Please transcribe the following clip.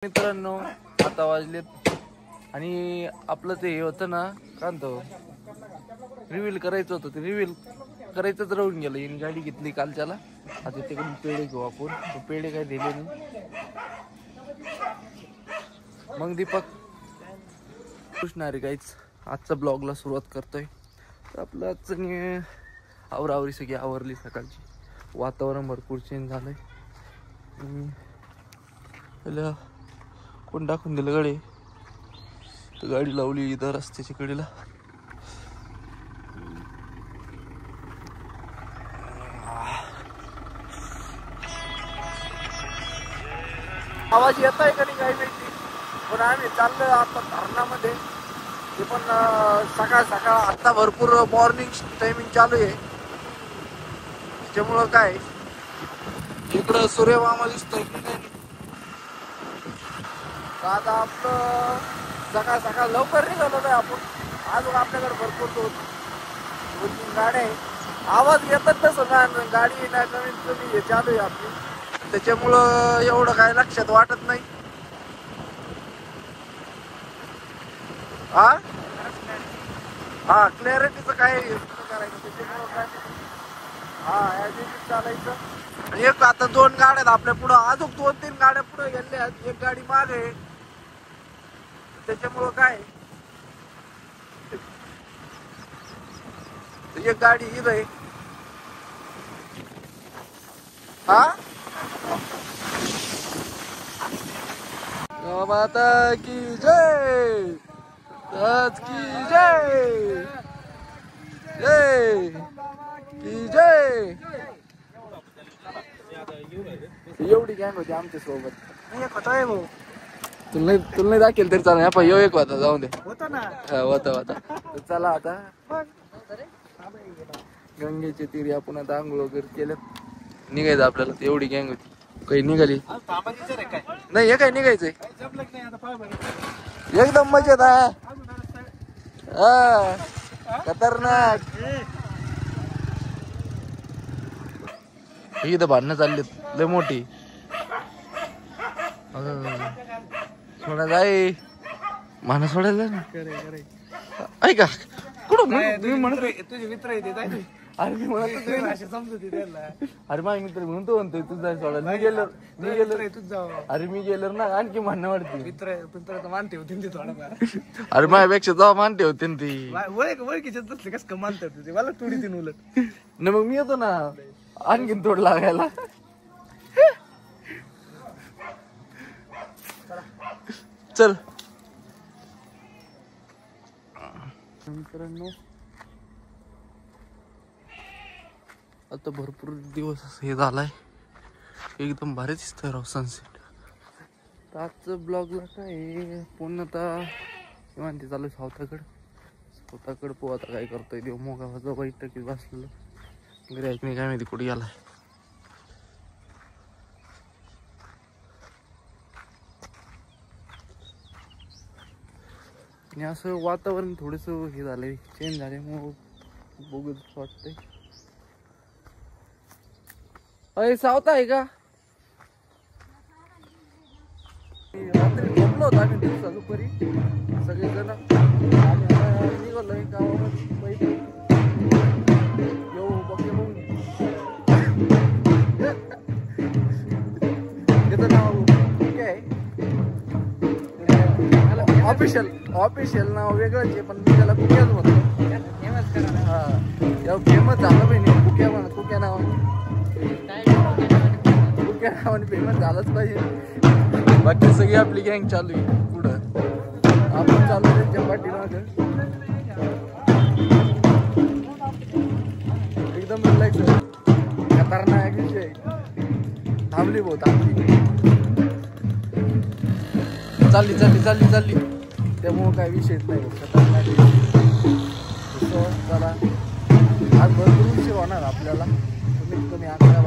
मित्रांनो आता वाजलेत आणि आपलं ते हे होतं ना काय म्हणतो रिव्हील करायचं होतं ते रिव्हील करायचंच राहून गेलं. इन गाडी घेतली कालच्याला. आता तिकडून पेढे घेऊ आपण. पेढे काय दिले नाही. मग दीपक पुष्णारी काहीच आजचा ब्लॉगला सुरुवात करतोय. तर आपलं आजचं आवरावरी सगळी आवरली सकाळची. वातावरण भरपूर चेंज झालंय. कोण टाकून दिलं गाडी. तर गाडी लावली इथं रस्त्याच्या कडेला. आवाज येत आहे का नाही काही माहिती. पण आम्ही चाललोय आता धरणामध्ये. ते पण सकाळ सकाळ आता भरपूर मॉर्निंग टायमिंग चालू आहे. त्याच्यामुळं काय इकडं सूर्यमामा दिसतोय की नाही. आता आपलं सकाळ सकाळ लवकर निघालो नाही आपण. अजून आपल्याकडे भरपूर दोन तीन गाड्या आहे. आवाज येतात तसं ना गाडी ना कमीत कमी हे चालू आहे आपली. त्याच्यामुळं एवढं काय लक्षात वाटत नाही. हा क्लॅरिटीचं काय करायचं त्याच्यामुळं काय हा चालायचं. एक आता दोन गाड्या आहेत आपल्या पुढं. अजून 2-3 गाड्या पुढे गेल्या. एक गाडी मागे आहे. त्याच्यामुळं काय एक गाडी इथं आहे. माता की जय. की जय जय की जय. एवढी गँग होती आमच्या सोबत. तुला नाही दाखल तरी चालेल. आपण एक होता जाऊन दे. होता चला आता गंगेच्या तीरी आपण आता आंघोळ वगैरे केलं. निघायचं आपल्याला. एवढी गँग होती. काही निघाली नाही. हे काय निघायचंय एकदम मजेत आहे. खतरनाक. ही तर भांडणं चालली लय मोठी. सोडा जाय मान सोडायला ना ऐका कुठं तुम्ही म्हणत तुझे मित्र येते. अरे मी म्हणत अरे माझे मित्र म्हणतोय तुझा सोडा. मी गेलो अरे मी गेलो ना आणखी म्हणणं वाटते. मित्र मानते होते थोडंफार. अरे माझ्यापेक्षा जेव्हा मानते होते ना ती ओळखीच्याच नसले कस का मानतात तुझे. मला थोडी तीन उलट न मग मी येतो ना आणखीन तोड लागायला. चल मित्रांनो आता भरपूर दिवस असं हे झालाय. एकदम भारी दिसतंय राव सनसेट. तर आजचं ब्लॉगला काय पूर्णतः म्हणते चालू स्वतःकडे पोहा आता काय करतोय. देव मोगाचा बैठकीत बसलेलं. घरी ऐकणे काय माहिती कुठे गेलाय. आणि असं वातावरण थोडस हे झालंय चेंज झाल्यामुळं बघूच वाटतंय. अरे सावता आहे का. रात्री झोपलो होतो आम्ही दिवसा दुपारी सगळेजण. निघालोय गावामध्ये येऊ बघे बघून. त्याचं नाव काय ऑफिशियल नाव वेगळंच आहे. पण मी त्याला कुक्याच म्हणतो. हा फेमस झालं पाहिजे. कुक्या नावाने फेमस झालंच पाहिजे. बाकी सगळी आपली गँग चालू आहे पुढं. आपण चालू त्यांच्या पाठीमाग एकदम रिलॅक्स. खतरनाक विषय थांबली बहुत आमची. चालली त्यामुळं काही विषयच नाही. खतरनाक चला आज भरपूर उशीर होणार आपल्याला. कमीत कमी 11